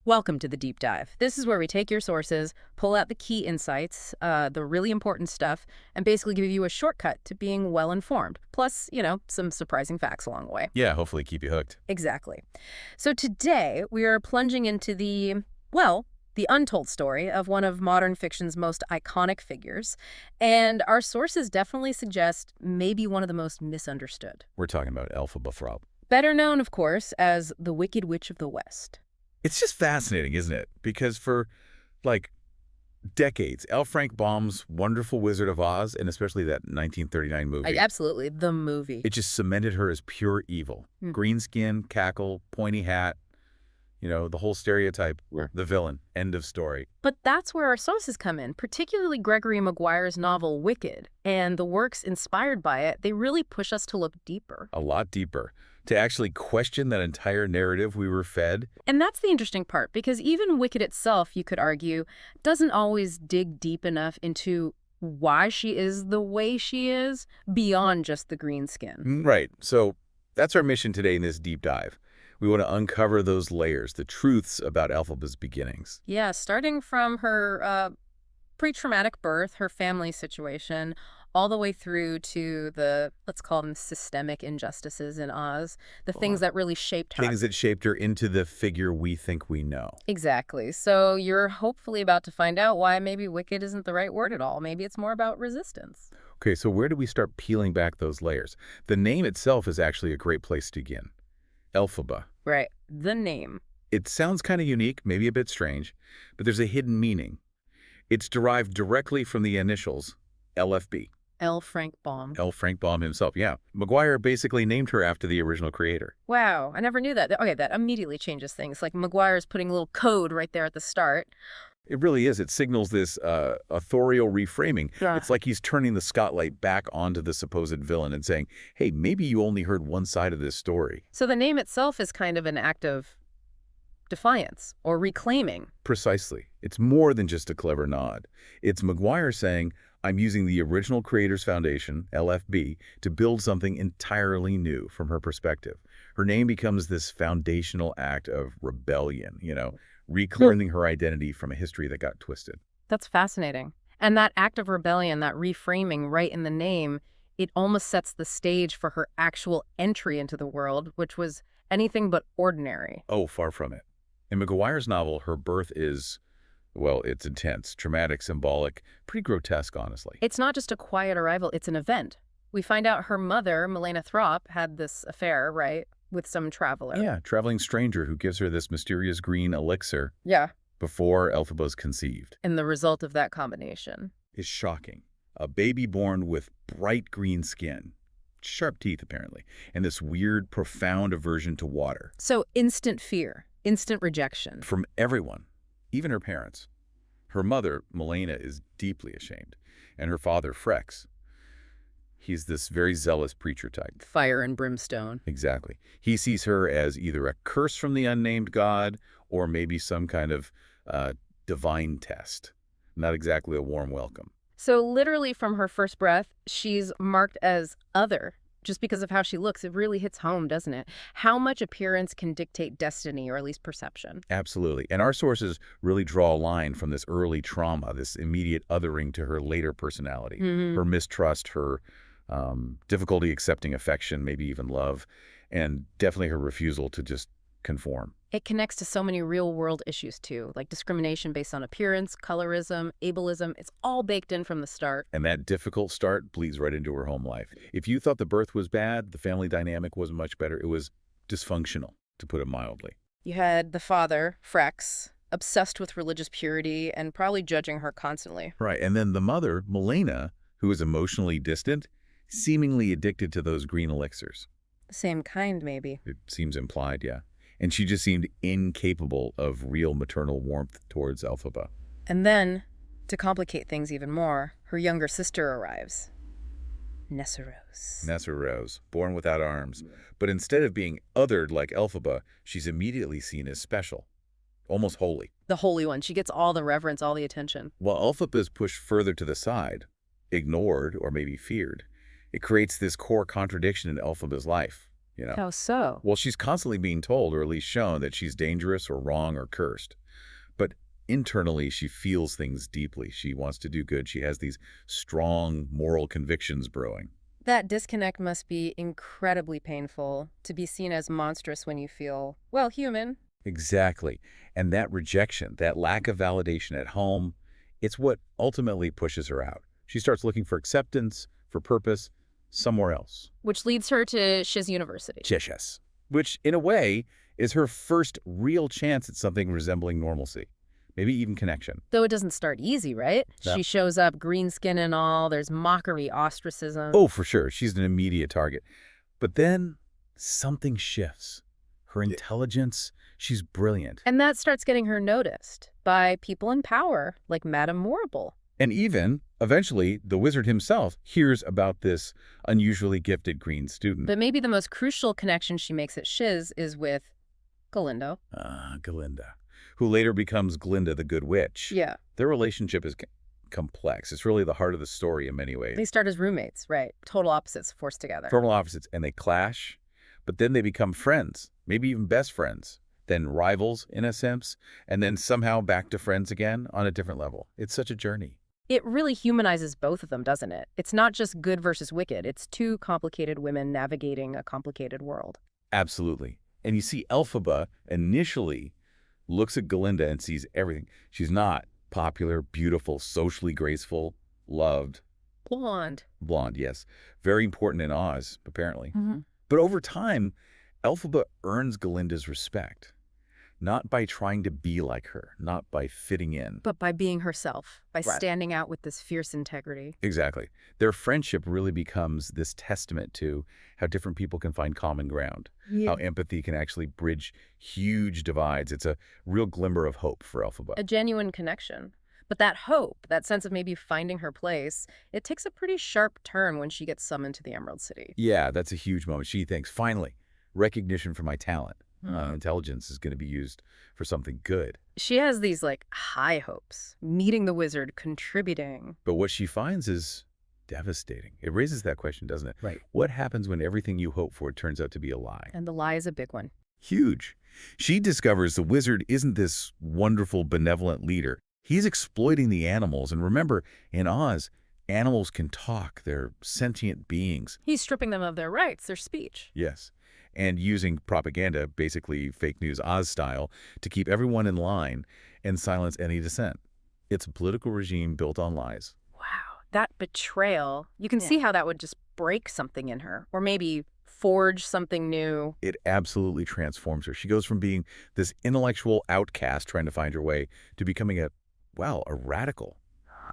Welcome to the deep dive. This is where we take your sources, pull out the key insights, the really important stuff, and basically give you a shortcut to being well informed. Plus, some surprising facts along the way. Yeah, hopefully keep you hooked. Exactly. So today we are plunging into the untold story of one of modern fiction's most iconic figures. And our sources definitely suggest maybe one of the most misunderstood. We're talking about Elphaba. Better known, of course, as the Wicked Witch of the West. It's just fascinating, isn't it? Because for, like, decades, L. Frank Baum's Wonderful Wizard of Oz, and especially that 1939 movie, Absolutely, the movie. it just cemented her as pure evil. Green skin, cackle, pointy hat, the whole stereotype, the villain, end of story. But that's where our sources come in, particularly Gregory Maguire's novel Wicked, and the works inspired by it. They really push us to look deeper. A lot deeper. To actually question that entire narrative we were fed. And that's the interesting part, because even Wicked itself, you could argue, doesn't always dig deep enough into why she is the way she is beyond just the green skin. Right. So that's our mission today in this deep dive. We want to uncover those layers, the truths about Elphaba's beginnings. Yeah, starting from her pre-traumatic birth, her family situation, all the way through to the, let's call them systemic injustices in Oz, the things that really shaped her. Things that shaped her into the figure we think we know. Exactly. So you're hopefully about to find out why maybe wicked isn't the right word at all. Maybe it's more about resistance. Okay, so where do we start peeling back those layers? The name itself is actually a great place to begin. Elphaba. Right. The name. It sounds kind of unique, maybe a bit strange, but there's a hidden meaning. It's derived directly from the initials LFB. L. Frank Baum. L. Frank Baum himself, yeah. Maguire basically named her after the original creator. Wow, I never knew that. Okay, that immediately changes things. Like Maguire's putting a little code right there at the start. It really is. It signals this authorial reframing. Yeah. It's like he's turning the spotlight back onto the supposed villain and saying, hey, maybe you only heard one side of this story. So the name itself is kind of an act of defiance or reclaiming. Precisely. It's more than just a clever nod. It's Maguire saying, I'm using the original creator's foundation, LFB, to build something entirely new from her perspective. Her name becomes this foundational act of rebellion, reclaiming her identity from a history that got twisted. That's fascinating. And that act of rebellion, that reframing right in the name, it almost sets the stage for her actual entry into the world, which was anything but ordinary. Oh, far from it. In Maguire's novel, her birth is, well, it's intense, traumatic, symbolic, pretty grotesque, honestly. It's not just a quiet arrival, it's an event. We find out her mother, Milena Throp, had this affair, right, with some traveler. Yeah, traveling stranger who gives her this mysterious green elixir. Yeah. Before Elphaba's conceived. And the result of that combination is shocking. A baby born with bright green skin, sharp teeth apparently, and this weird, profound aversion to water. So instant fear, instant rejection. From everyone, even her parents. Her mother, Milena, is deeply ashamed, and her father, Frex. He's this very zealous preacher type. Fire and brimstone. Exactly. He sees her as either a curse from the unnamed god or maybe some kind of divine test. Not exactly a warm welcome. So literally from her first breath, she's marked as other. Just because of how she looks, it really hits home, doesn't it? How much appearance can dictate destiny, or at least perception? Absolutely. And our sources really draw a line from this early trauma, this immediate othering to her later personality, her mistrust, her difficulty accepting affection, maybe even love, and definitely her refusal to just conform. It connects to so many real-world issues, too, like discrimination based on appearance, colorism, ableism. It's all baked in from the start. And that difficult start bleeds right into her home life. If you thought the birth was bad, the family dynamic wasn't much better. It was dysfunctional, to put it mildly. You had the father, Frex, obsessed with religious purity and probably judging her constantly. Right. And then the mother, Milena, who was emotionally distant, seemingly addicted to those green elixirs. The same kind, maybe. It seems implied, yeah. And she just seemed incapable of real maternal warmth towards Elphaba. And then, to complicate things even more, her younger sister arrives. Nessarose, born without arms. But instead of being othered like Elphaba, she's immediately seen as special, almost holy. The Holy One. She gets all the reverence, all the attention. While Elphaba is pushed further to the side, ignored or maybe feared, it creates this core contradiction in Elphaba's life. you know. How so? Well, she's constantly being told, or at least shown, that she's dangerous or wrong or cursed. But internally, she feels things deeply. She wants to do good. She has these strong moral convictions brewing. That disconnect must be incredibly painful, to be seen as monstrous when you feel, well, human. Exactly. And that rejection, that lack of validation at home, it's what ultimately pushes her out. She starts looking for acceptance, for purpose, somewhere else. Which leads her to Shiz University. Cheshires. Which, in a way, is her first real chance at something resembling normalcy. Maybe even connection. Though it doesn't start easy, right? No. She shows up green skin and all, there's mockery, ostracism. Oh, for sure. She's an immediate target. But then something shifts. Her intelligence, she's brilliant. And that starts getting her noticed by people in power, like Madame Morrible. And even, eventually, the wizard himself hears about this unusually gifted green student. But maybe the most crucial connection she makes at Shiz is with Galindo. Glinda, who later becomes Glinda the Good Witch. Yeah. Their relationship is complex. It's really the heart of the story in many ways. They start as roommates, right? Total opposites forced together. Total opposites, and they clash, but then they become friends, maybe even best friends, then rivals in a sense, and then somehow back to friends again on a different level. It's such a journey. It really humanizes both of them, doesn't it? It's not just good versus wicked. It's two complicated women navigating a complicated world. Absolutely. And you see Elphaba initially looks at Glinda and sees everything. She's not popular, beautiful, socially graceful, loved. Blonde. Blonde, yes. Very important in Oz, apparently. Mm-hmm. But over time, Elphaba earns Galinda's respect. Not by trying to be like her, not by fitting in. But by being herself, by Right. standing out with this fierce integrity. Exactly. Their friendship really becomes this testament to how different people can find common ground, how empathy can actually bridge huge divides. It's a real glimmer of hope for Elphaba. A genuine connection. But that hope, that sense of maybe finding her place, it takes a pretty sharp turn when she gets summoned to the Emerald City. Yeah, that's a huge moment. She thinks, finally, recognition for my talent. Intelligence is going to be used for something good. She has these, like, high hopes. Meeting the wizard, contributing. But what she finds is devastating. It raises that question, doesn't it? Right. What happens when everything you hope for turns out to be a lie? And the lie is a big one. Huge. She discovers the wizard isn't this wonderful, benevolent leader. He's exploiting the animals. And remember, in Oz, animals can talk. They're sentient beings. He's stripping them of their rights, their speech. Yes. And using propaganda, basically fake news Oz style, to keep everyone in line and silence any dissent. It's a political regime built on lies. Wow, that betrayal. You can see how that would just break something in her, or maybe forge something new. It absolutely transforms her. She goes from being this intellectual outcast trying to find her way to becoming a radical,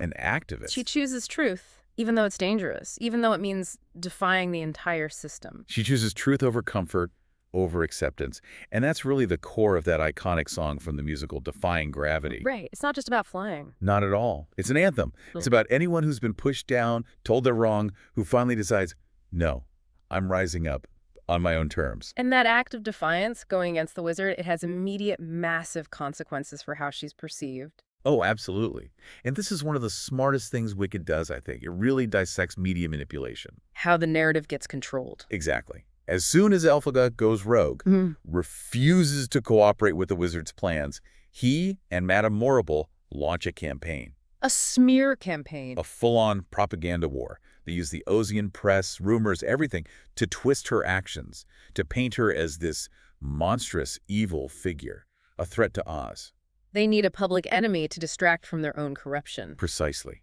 an activist. She chooses truth, even though it's dangerous, even though it means defying the entire system. She chooses truth over comfort, over acceptance. And that's really the core of that iconic song from the musical Defying Gravity. Right. It's not just about flying. Not at all. It's an anthem. It's about anyone who's been pushed down, told they're wrong, who finally decides, no, I'm rising up on my own terms. And that act of defiance going against the wizard, it has immediate, massive consequences for how she's perceived. Oh, absolutely. And this is one of the smartest things Wicked does, I think. It really dissects media manipulation. How the narrative gets controlled. Exactly. As soon as Elphaba goes rogue, refuses to cooperate with the wizard's plans, he and Madame Morrible launch a campaign. A smear campaign. A full-on propaganda war. They use the Ozian press, rumors, everything to twist her actions, to paint her as this monstrous, evil figure, a threat to Oz. They need a public enemy to distract from their own corruption. Precisely.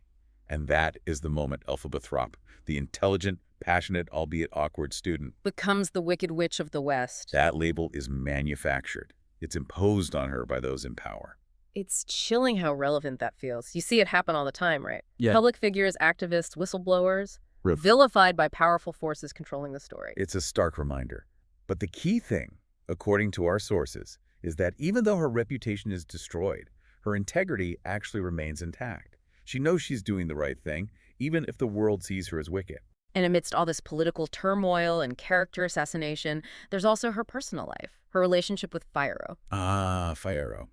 And that is the moment Elphaba Throp, the intelligent, passionate, albeit awkward student, becomes the Wicked Witch of the West. That label is manufactured. It's imposed on her by those in power. It's chilling how relevant that feels. You see it happen all the time, right? Yeah. Public figures, activists, whistleblowers, Roof. vilified by powerful forces controlling the story. It's a stark reminder. But the key thing, according to our sources, is that even though her reputation is destroyed, her integrity actually remains intact. She knows she's doing the right thing, even if the world sees her as wicked. And amidst all this political turmoil and character assassination, there's also her personal life, her relationship with Fyro. Fyro.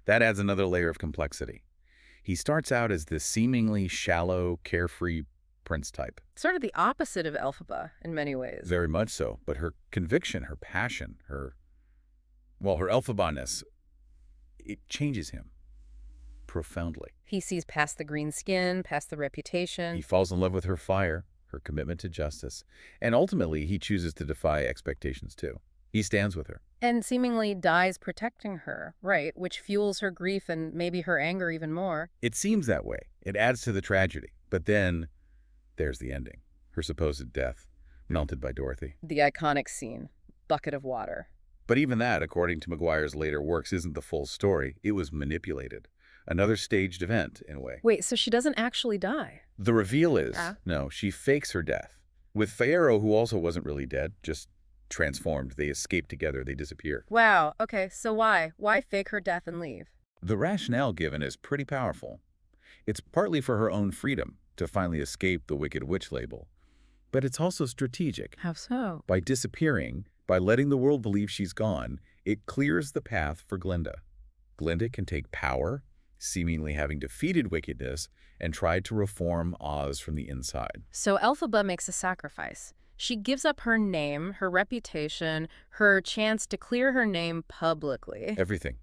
That adds another layer of complexity. He starts out as this seemingly shallow, carefree prince type. Sort of the opposite of Elphaba in many ways. Very much so. But her conviction, her passion, her Elphaba-ness, it changes him profoundly. He sees past the green skin, past the He reputation. falls in love with her fire, her commitment to justice, and ultimately he chooses to defy expectations too. He stands with her. And seemingly dies protecting her, right, which fuels her grief and maybe her anger even more. It seems that way. It adds to the tragedy. But then there's the ending. Her supposed death, melted by Dorothy. The iconic scene, bucket of water. But even that, according to Maguire's later works, isn't the full story. It was manipulated. Another staged event, in a way. Wait, so she doesn't actually die? The reveal is, Ah. no, she fakes her death. With Fiyero, who also wasn't really dead, just transformed. They escape together. They disappear. Wow, okay, so why? Why fake her death and leave? The rationale given is pretty powerful. It's partly for her own freedom to finally escape the Wicked Witch label. But it's also strategic. How so? By disappearing, by letting the world believe she's gone, it clears the path for Glinda. Glinda can take power, seemingly having defeated wickedness, and tried to reform Oz from the inside. So Elphaba makes a sacrifice. She gives up her name, her reputation, her chance to clear her name publicly. Everything.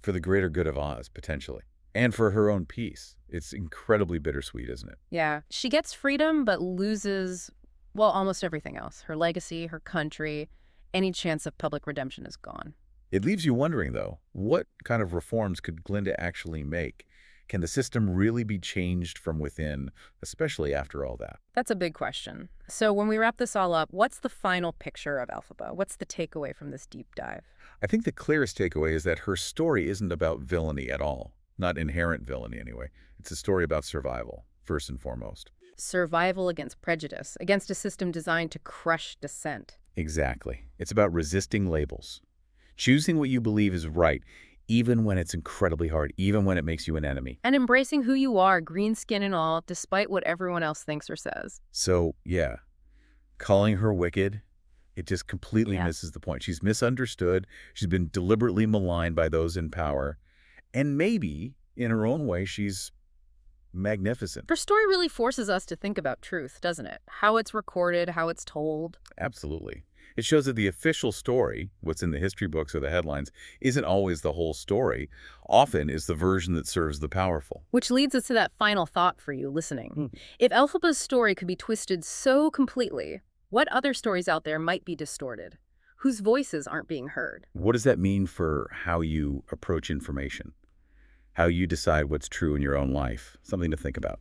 For the greater good of Oz, potentially. And for her own peace. It's incredibly bittersweet, isn't it? Yeah, she gets freedom but loses, well, almost everything else. Her legacy, her country, any chance of public redemption is gone. It leaves you wondering, though, what kind of reforms could Glinda actually make? Can the system really be changed from within, especially after all that? That's a big question. So when we wrap this all up, what's the final picture of Elphaba? What's the takeaway from this deep dive? I think the clearest takeaway is that her story isn't about villainy at all. Not inherent villainy, anyway. It's a story about survival, first and foremost. Survival against prejudice, against a system designed to crush dissent. Exactly. It's about resisting labels. Choosing what you believe is right, even when it's incredibly hard, even when it makes you an enemy. And embracing who you are, green skin and all, despite what everyone else thinks or says. So, yeah, calling her wicked, it just completely Yeah. misses the point. She's misunderstood. She's been deliberately maligned by those in power. And maybe, in her own way, she's magnificent. Her story really forces us to think about truth, doesn't it? How it's recorded, how it's told. Absolutely. It shows that the official story, what's in the history books or the headlines, isn't always the whole story. Often is the version that serves the powerful. Which leads us to that final thought for you listening. If Elphaba's story could be twisted so completely, what other stories out there might be distorted? Whose voices aren't being heard? What does that mean for how you approach information? How you decide what's true in your own life? Something to think about.